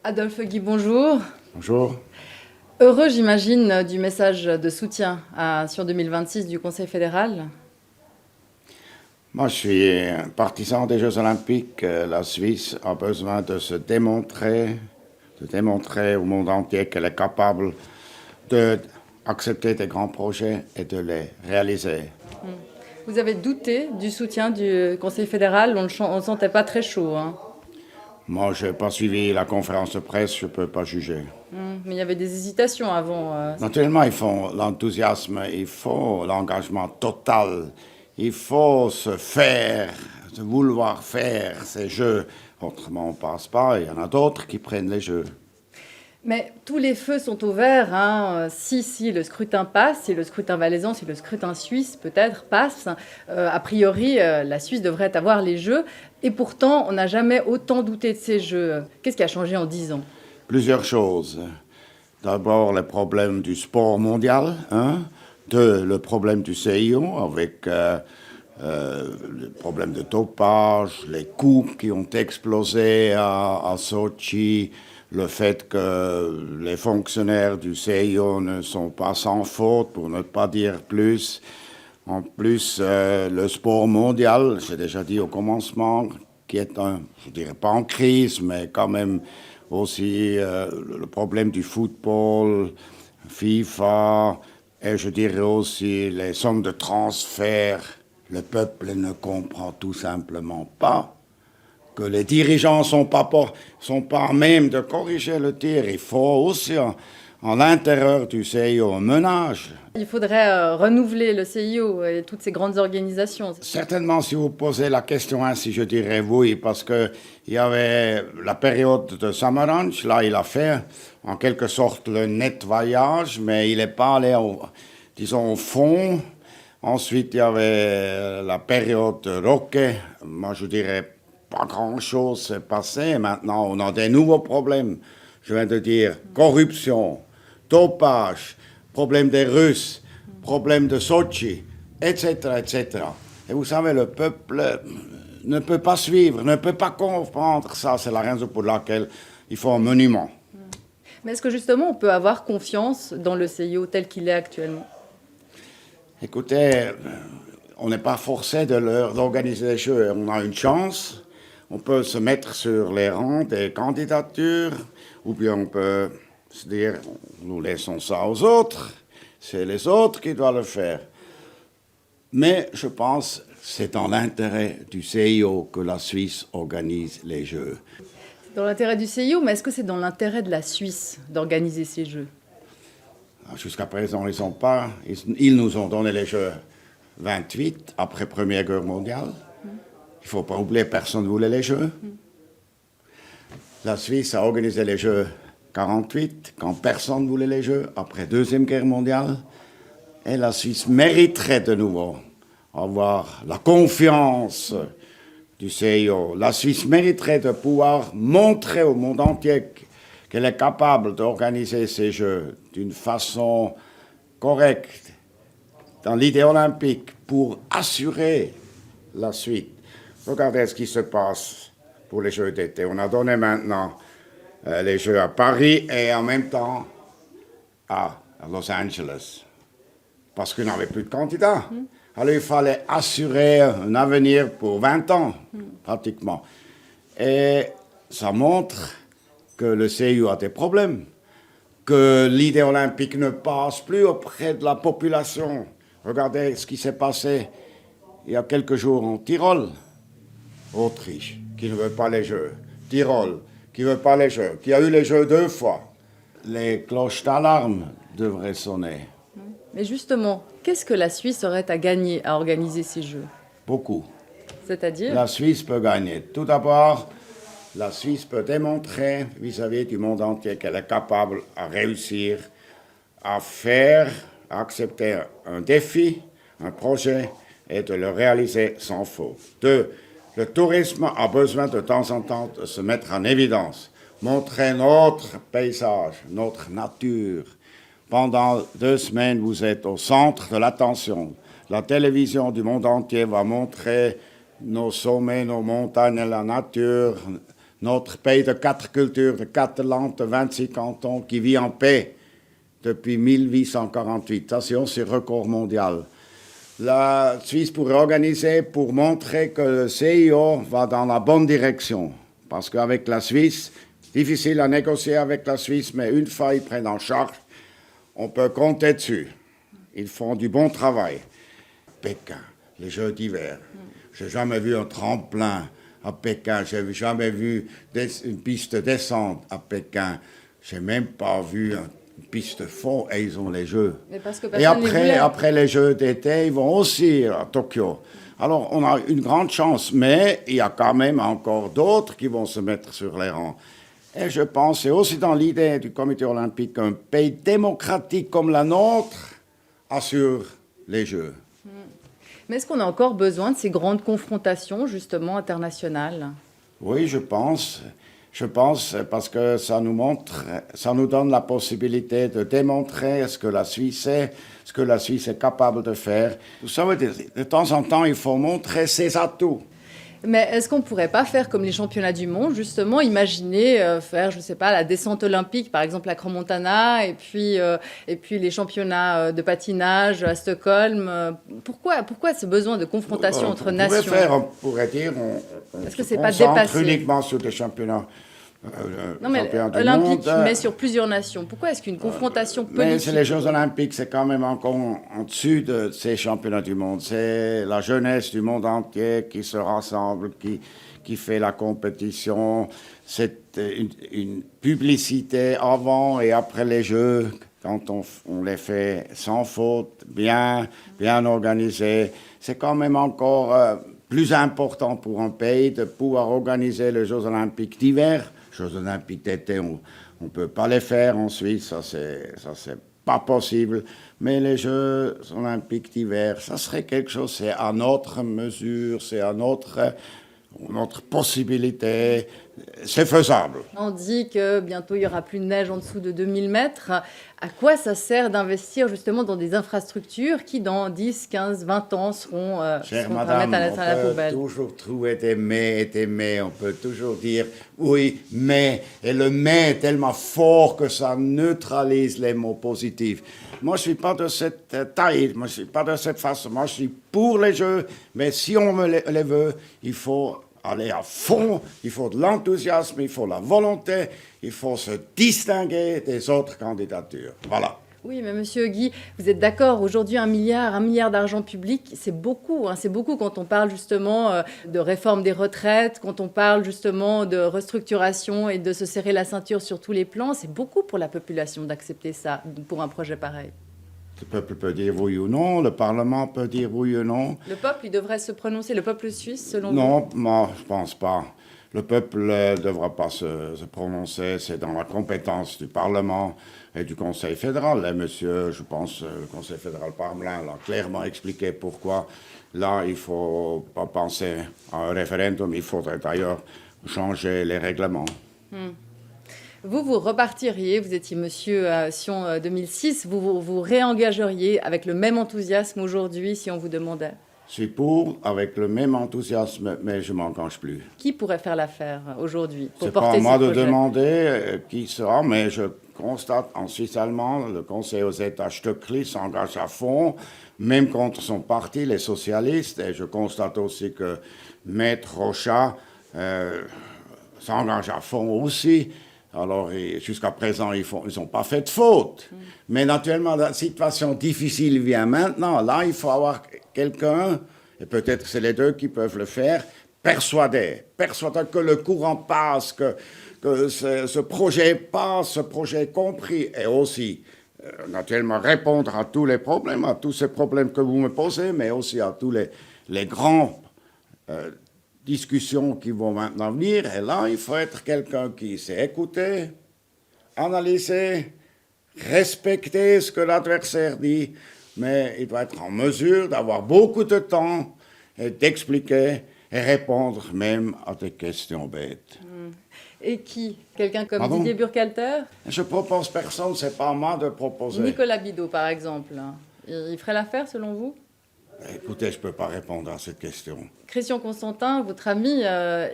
Adolphe Guy, bonjour. Bonjour. Heureux, j'imagine, du message de soutien sur 2026 du Conseil fédéral. Moi, je suis un partisan des Jeux Olympiques. La Suisse a besoin de se démontrer, au monde entier qu'elle est capable d'accepter des grands projets et de les réaliser. Vous avez douté du soutien du Conseil fédéral, on ne sentait pas très chaud, hein. Moi, je n'ai pas suivi la conférence de presse, je ne peux pas juger. Mais il y avait des hésitations avant. Naturellement, il faut l'enthousiasme, il faut l'engagement total, il faut se vouloir faire ces Jeux. Autrement, on ne passe pas, il y en a d'autres qui prennent les Jeux. Mais tous les feux sont au vert, hein. Si le scrutin passe, si le scrutin valaisan, si le scrutin suisse peut-être passe, a priori, la Suisse devrait avoir les Jeux. Et pourtant, on n'a jamais autant douté de ces Jeux. Qu'est-ce qui a changé en 10 ans? Plusieurs choses. D'abord, le problème du sport mondial. Hein. Deux, le problème du CIO avec le problème de dopage, les coûts qui ont explosé à Sochi, le fait que les fonctionnaires du CIO ne sont pas sans faute, pour ne pas dire plus. En plus, le sport mondial, j'ai déjà dit au commencement, qui est je dirais pas en crise, mais quand même aussi le problème du football, FIFA, et je dirais aussi les sommes de transfert. Le peuple ne comprend tout simplement pas que les dirigeants sont pas même de corriger le tir. Il faut aussi, en l'intérieur du CIO, un ménage. Il faudrait renouveler le CIO et toutes ces grandes organisations. Certainement, si vous posez la question ainsi, je dirais oui, parce qu'il y avait la période de Samaranch, là, il a fait en quelque sorte le nettoyage, mais il n'est pas allé, disons, au fond. Ensuite, il y avait la période de Roque. Moi, je dirais pas grand-chose s'est passé. Maintenant, on a des nouveaux problèmes. Je viens de dire corruption, dopage, problème des Russes, problème de Sochi, etc., etc. Et vous savez, le peuple ne peut pas suivre, ne peut pas comprendre ça. C'est la raison pour laquelle il faut un monument. Mais est-ce que justement on peut avoir confiance dans le CIO tel qu'il est actuellement? Écoutez, on n'est pas forcé d'organiser les Jeux. On a une chance. On peut se mettre sur les rangs des candidatures, ou bien on peut se dire, nous laissons ça aux autres. C'est les autres qui doivent le faire. Mais je pense que c'est dans l'intérêt du CIO que la Suisse organise les Jeux. C'est dans l'intérêt du CIO, mais est-ce que c'est dans l'intérêt de la Suisse d'organiser ces Jeux? Jusqu'à présent, ils nous ont donné les Jeux 28, après Première Guerre mondiale. Il ne faut pas oublier, personne ne voulait les Jeux. La Suisse a organisé les Jeux 48, quand personne ne voulait les Jeux, après Deuxième Guerre mondiale. Et la Suisse mériterait de nouveau avoir la confiance du CIO. La Suisse mériterait de pouvoir montrer au monde entier qu'elle est capable d'organiser ces Jeux d'une façon correcte, dans l'idée olympique, pour assurer la suite. Regardez ce qui se passe pour les Jeux d'été. On a donné maintenant les Jeux à Paris et en même temps à Los Angeles, parce qu'on n'avait plus de candidats. Alors il fallait assurer un avenir pour 20 ans, pratiquement. Et ça montre que le CIO a des problèmes, que l'idée olympique ne passe plus auprès de la population. Regardez ce qui s'est passé il y a quelques jours en Tyrol. Autriche, qui ne veut pas les Jeux. Tyrol, qui ne veut pas les Jeux, qui a eu les Jeux 2 fois. Les cloches d'alarme devraient sonner. Mais justement, qu'est-ce que la Suisse aurait à gagner à organiser ces Jeux? Beaucoup. C'est-à-dire? La Suisse peut gagner. Tout d'abord, la Suisse peut démontrer vis-à-vis du monde entier qu'elle est capable à réussir, à accepter un défi, un projet, et de le réaliser sans faute. Deux, le tourisme a besoin de temps en temps de se mettre en évidence, montrer notre paysage, notre nature. Pendant 2 semaines, vous êtes au centre de l'attention. La télévision du monde entier va montrer nos sommets, nos montagnes, la nature, Notre pays de 4 cultures, de 4 langues, de 26 cantons, qui vit en paix depuis 1848. Ça, c'est aussi record mondial. La Suisse pourrait organiser pour montrer que le CIO va dans la bonne direction. Parce qu'avec la Suisse, difficile à négocier avec la Suisse, mais une fois ils prennent en charge, on peut compter dessus. Ils font du bon travail. Pékin, les Jeux d'hiver. Je n'ai jamais vu un tremplin à Pékin. Je n'ai jamais vu une piste de descente à Pékin. Je n'ai même pas vu une piste de fond et ils ont les Jeux. Mais parce que Et après les Jeux d'été, ils vont aussi à Tokyo. Alors, on a une grande chance, mais il y a quand même encore d'autres qui vont se mettre sur les rangs. Et je pense, c'est aussi dans l'idée du comité olympique, qu'un pays démocratique comme la nôtre assure les Jeux. Mais est-ce qu'on a encore besoin de ces grandes confrontations, justement, internationales? Oui, je pense. Je pense parce que ça nous montre, ça nous donne la possibilité de démontrer ce que la Suisse est, ce que la Suisse est capable de faire. Vous savez, de temps en temps, il faut montrer ses atouts. Mais est-ce qu'on ne pourrait pas faire comme les championnats du monde, justement, imaginer faire, je ne sais pas, la descente olympique, par exemple, à Crans-Montana, et puis les championnats de patinage à Stockholm. Pourquoi ce besoin de confrontation entre nations? On pourrait dire, on Est-ce que se c'est pas concentre dépassé? uniquement sur des championnats. Non, mais olympique, mais sur plusieurs nations. Pourquoi est-ce qu'une confrontation politique... Mais c'est les Jeux olympiques, c'est quand même encore en dessus de ces championnats du monde. C'est la jeunesse du monde entier qui se rassemble, qui fait la compétition. C'est une publicité avant et après les Jeux, quand on les fait sans faute, bien organisé. C'est quand même encore plus important pour un pays de pouvoir organiser les Jeux olympiques d'hiver. Jeux olympiques d'été, on ne peut pas les faire en Suisse, ça c'est pas possible. Mais les Jeux olympiques d'hiver, ça serait quelque chose, c'est à notre mesure, c'est à notre possibilité, c'est faisable. On dit que bientôt il n'y aura plus de neige en dessous de 2000 mètres. À quoi ça sert d'investir justement dans des infrastructures qui, dans 10, 15, 20 ans, seront Chère à madame, mettre à la poubelle? on peut toujours trouver des mais. On peut toujours dire oui, mais. Et le mais est tellement fort que ça neutralise les mots positifs. Moi, je ne suis pas de cette taille, moi, je ne suis pas de cette façon. Moi, je suis pour les Jeux, mais si on les veut, il faut aller à fond, il faut de l'enthousiasme, il faut la volonté, il faut se distinguer des autres candidatures. Voilà. Oui, mais Monsieur Guy, vous êtes d'accord, aujourd'hui 1 milliard d'argent public, c'est beaucoup. C'est beaucoup quand on parle justement de réforme des retraites, quand on parle justement de restructuration et de se serrer la ceinture sur tous les plans. C'est beaucoup pour la population d'accepter ça, pour un projet pareil. Le peuple peut dire oui ou non, le Parlement peut dire oui ou non. Le peuple, il devrait se prononcer, le peuple suisse, selon vous? Non, moi, je ne pense pas. Le peuple ne devra pas se prononcer, c'est dans la compétence du Parlement et du Conseil fédéral. Et monsieur, je pense, le Conseil fédéral Parmelin l'a clairement expliqué pourquoi. Là, il ne faut pas penser à un référendum, il faudrait d'ailleurs changer les règlements. Vous repartiriez, vous étiez monsieur Sion 2006, vous réengageriez avec le même enthousiasme aujourd'hui si on vous demandait? Je suis pour, avec le même enthousiasme, mais je ne m'engage plus. Qui pourrait faire l'affaire aujourd'hui pour C'est porter pas à moi ce de projet? demander qui sera, mais je constate en Suisse allemande, le Conseil aux États Stöckli s'engage à fond, même contre son parti, les socialistes, et je constate aussi que Maître Rocha s'engage à fond aussi. Alors, jusqu'à présent, ils n'ont pas fait de faute. Mais naturellement, la situation difficile vient maintenant. Là, il faut avoir quelqu'un, et peut-être que c'est les deux qui peuvent le faire, persuader que le courant passe, que ce projet passe, ce projet est compris, et aussi, naturellement, répondre à tous les problèmes, à tous ces problèmes que vous me posez, mais aussi à tous les grands discussions qui vont maintenant venir. Et là, il faut être quelqu'un qui sait écouter, analyser, respecter ce que l'adversaire dit, mais il doit être en mesure d'avoir beaucoup de temps et d'expliquer et répondre même à des questions bêtes. Et qui? Quelqu'un comme Pardon? Didier Burkhalter? Je propose personne, c'est pas à moi de proposer. Nicolas Bidault, par exemple. Il ferait l'affaire, selon vous? Écoutez, je ne peux pas répondre à cette question. Christian Constantin, votre ami,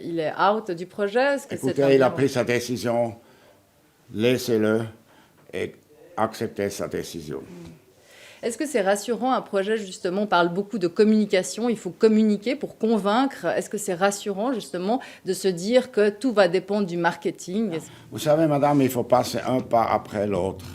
il est out du projet. Est-ce que c'est Écoutez, il a pris sa décision, laissez-le et acceptez sa décision. Est-ce que c'est rassurant un projet, justement, on parle beaucoup de communication, il faut communiquer pour convaincre. Est-ce que c'est rassurant, justement, de se dire que tout va dépendre du marketing? Vous savez, madame, il faut passer un pas après l'autre.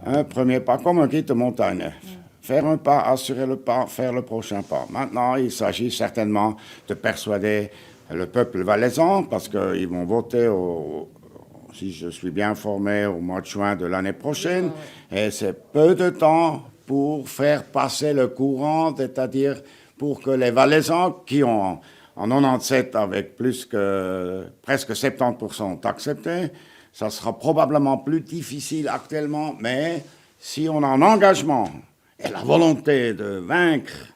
Un premier pas, comme un guide de montagne. Faire un pas, assurer le pas, faire le prochain pas. Maintenant, il s'agit certainement de persuader le peuple valaisan, parce qu'ils vont voter, si je suis bien informé, au mois de juin de l'année prochaine. Et c'est peu de temps pour faire passer le courant, c'est-à-dire pour que les Valaisans qui ont en 97 avec plus que presque 70% accepté, ça sera probablement plus difficile actuellement, mais si on a un engagement et la volonté de vaincre,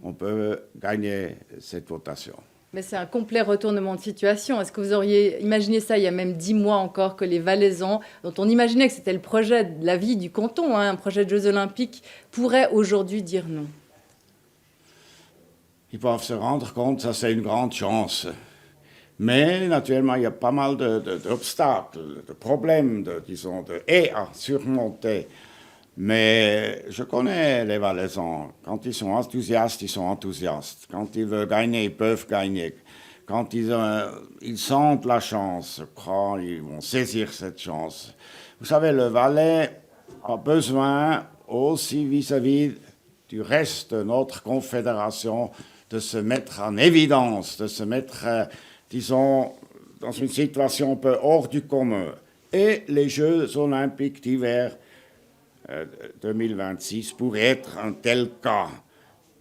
on peut gagner cette votation. Mais c'est un complet retournement de situation. Est-ce que vous auriez imaginé ça il y a même 10 mois encore, que les Valaisans, dont on imaginait que c'était le projet de la vie du canton, un projet de Jeux Olympiques, pourraient aujourd'hui dire non? Ils peuvent se rendre compte, ça c'est une grande chance. Mais naturellement, il y a pas mal d'obstacles, de problèmes, disons, de haies à surmonter. Mais je connais les Valaisans. Quand ils sont enthousiastes, ils sont enthousiastes. Quand ils veulent gagner, ils peuvent gagner. Quand ils sentent la chance, je crois, ils vont saisir cette chance. Vous savez, le Valais a besoin aussi vis-à-vis du reste de notre confédération de se mettre en évidence, de se mettre, disons, dans une situation un peu hors du commun. Et les Jeux olympiques d'hiver 2026 pourrait être un tel cas,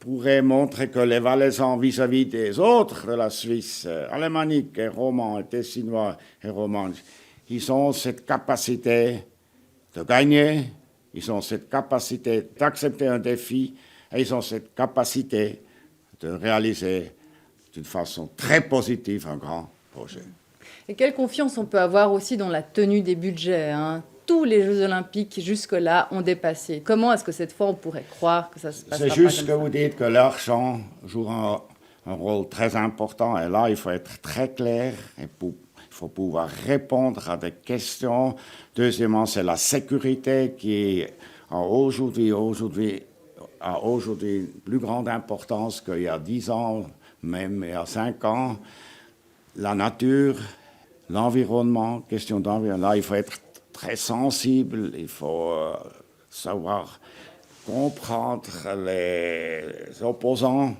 pourrait montrer que les Valaisans vis-à-vis des autres de la Suisse, alémaniques et romans, et tessinois et romans, ils ont cette capacité de gagner, ils ont cette capacité d'accepter un défi, et ils ont cette capacité de réaliser d'une façon très positive un grand projet. Et quelle confiance on peut avoir aussi dans la tenue des budgets, hein? Tous les Jeux Olympiques jusque-là ont dépassé. Comment est-ce que cette fois on pourrait croire que ça se passera? C'est juste que vous dites que l'argent joue un rôle très important. Et là, il faut être très clair. Il faut pouvoir répondre à des questions. Deuxièmement, c'est la sécurité qui a aujourd'hui une plus grande importance qu'il y a 10 ans, même il y a 5 ans. La nature, l'environnement, question d'environnement. Là, il faut être très sensible, il faut savoir comprendre les opposants,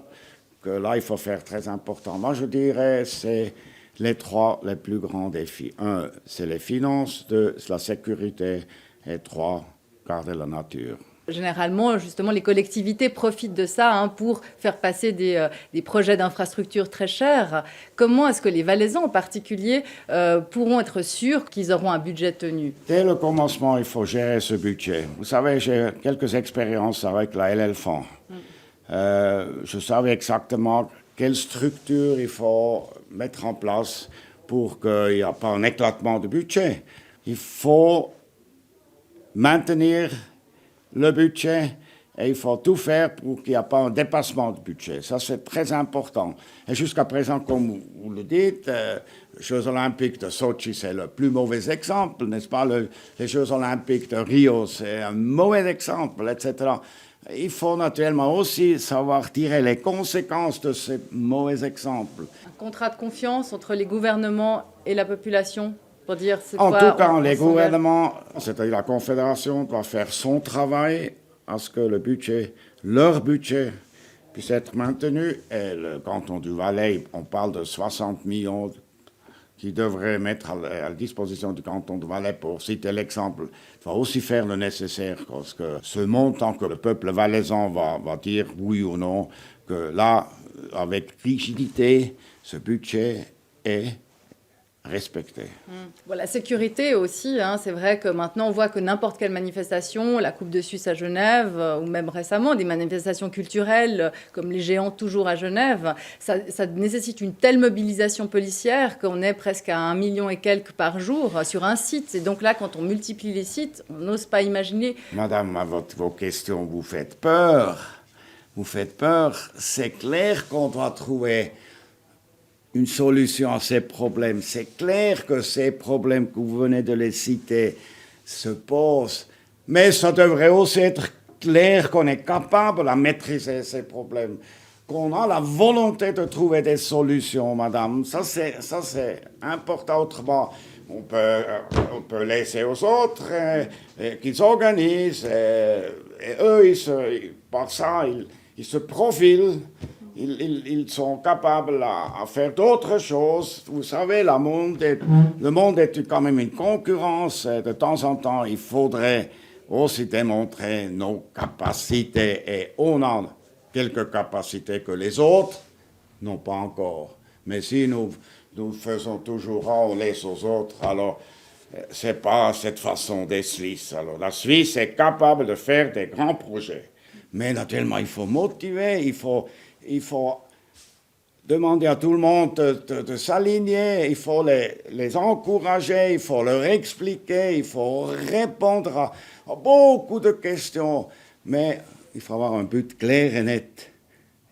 que là, il faut faire très important. Moi, je dirais c'est les 3 les plus grands défis. 1, c'est les finances. 2, c'est la sécurité. Et 3, garder la nature. Généralement, justement, les collectivités profitent de ça, hein, pour faire passer des projets d'infrastructures très chers. Comment est-ce que les Valaisans, en particulier, pourront être sûrs qu'ils auront un budget tenu? Dès le commencement, il faut gérer ce budget. Vous savez, j'ai quelques expériences avec la LLFON. Je savais exactement quelle structure il faut mettre en place pour qu'il n'y ait pas un éclatement de budget. Il faut maintenir le budget et il faut tout faire pour qu'il n'y ait pas un dépassement du budget. Ça, c'est très important. Et jusqu'à présent, comme vous le dites, les Jeux olympiques de Sochi, c'est le plus mauvais exemple, n'est-ce pas? Les Jeux olympiques de Rio, c'est un mauvais exemple, etc. Il faut naturellement aussi savoir tirer les conséquences de ces mauvais exemples. Un contrat de confiance entre les gouvernements et la population? Pour dire, en tout cas, les gouvernements, c'est-à-dire la Confédération, doit faire son travail à ce que le budget, leur budget, puisse être maintenu. Et le canton du Valais, on parle de 60 millions qui devraient mettre à la disposition du canton du Valais pour citer l'exemple. Il va aussi faire le nécessaire parce que ce montant que le peuple valaisan va dire oui ou non, que là, avec rigidité, ce budget est respecté. Bon, la sécurité aussi, hein, c'est vrai que maintenant on voit que n'importe quelle manifestation, la Coupe de Suisse à Genève, ou même récemment des manifestations culturelles comme les Géants toujours à Genève, ça nécessite une telle mobilisation policière qu'on est presque à 1 million et quelques par jour sur un site. Et donc là, quand on multiplie les sites, on n'ose pas imaginer. Madame, à vos questions vous faites peur. vous faites peur. C'est clair qu'on doit trouver une solution à ces problèmes. C'est clair que ces problèmes que vous venez de les citer se posent. Mais ça devrait aussi être clair qu'on est capable de maîtriser ces problèmes, qu'on a la volonté de trouver des solutions, madame. Ça, c'est important. Autrement, on peut laisser aux autres qu'ils organisent. Et eux, par ça, ils se profilent. Ils sont capables à faire d'autres choses. Vous savez, le monde est quand même une concurrence. De temps en temps, il faudrait aussi démontrer nos capacités. Et on a quelques capacités que les autres n'ont pas encore. Mais si nous faisons toujours on laisse aux autres, alors c'est pas cette façon des Suisses. Alors la Suisse est capable de faire des grands projets. Mais naturellement, il faut motiver, il faut demander à tout le monde de s'aligner, il faut les encourager, il faut leur expliquer, il faut répondre à beaucoup de questions. Mais il faut avoir un but clair et net.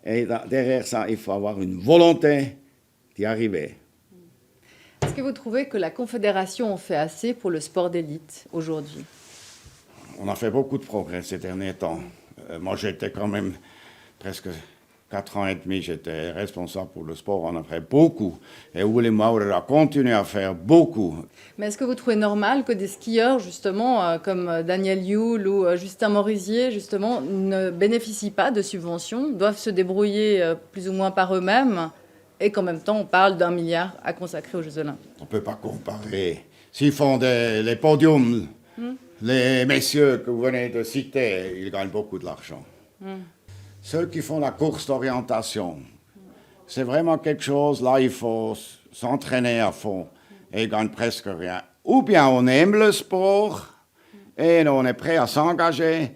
Et derrière ça, il faut avoir une volonté d'y arriver. Est-ce que vous trouvez que la Confédération en fait assez pour le sport d'élite aujourd'hui? On a fait beaucoup de progrès ces derniers temps. Moi, j'étais quand même presque 4 ans et demi, j'étais responsable pour le sport. On a fait beaucoup. Et Uli Maurer a continué à faire beaucoup. Mais est-ce que vous trouvez normal que des skieurs, justement, comme Daniel Yule ou Justin Morisier, justement, ne bénéficient pas de subventions, doivent se débrouiller plus ou moins par eux-mêmes, et qu'en même temps, on parle d'1 milliard à consacrer aux Jeux Olympiques? On ne peut pas comparer. S'ils font les podiums, les messieurs que vous venez de citer, ils gagnent beaucoup de l'argent. Ceux qui font la course d'orientation, c'est vraiment quelque chose, là, il faut s'entraîner à fond et ils gagnent presque rien. Ou bien on aime le sport et on est prêt à s'engager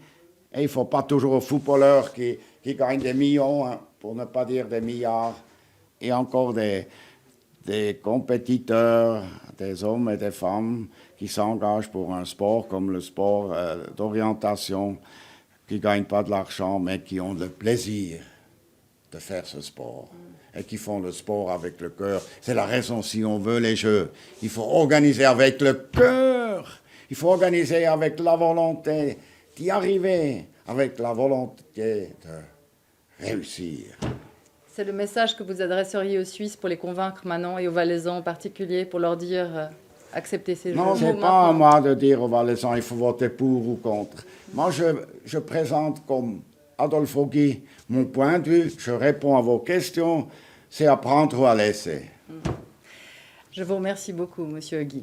et il ne faut pas toujours aux footballeurs qui gagnent des millions, hein, pour ne pas dire des milliards, et encore des compétiteurs, des hommes et des femmes qui s'engagent pour un sport comme le sport d'orientation, qui ne gagnent pas de l'argent, mais qui ont le plaisir de faire ce sport. Et qui font le sport avec le cœur. C'est la raison, si on veut les Jeux, il faut organiser avec le cœur. Il faut organiser avec la volonté d'y arriver, avec la volonté de réussir. C'est le message que vous adresseriez aux Suisses pour les convaincre maintenant, et aux Valaisans en particulier, pour leur dire accepter ces Jeux? Non, ce n'est pas à moi de dire aux Valaisans il faut voter pour ou contre. Moi, je présente comme Adolphe Guy mon point de vue, je réponds à vos questions, c'est à prendre ou à laisser. Je vous remercie beaucoup, Monsieur Guy.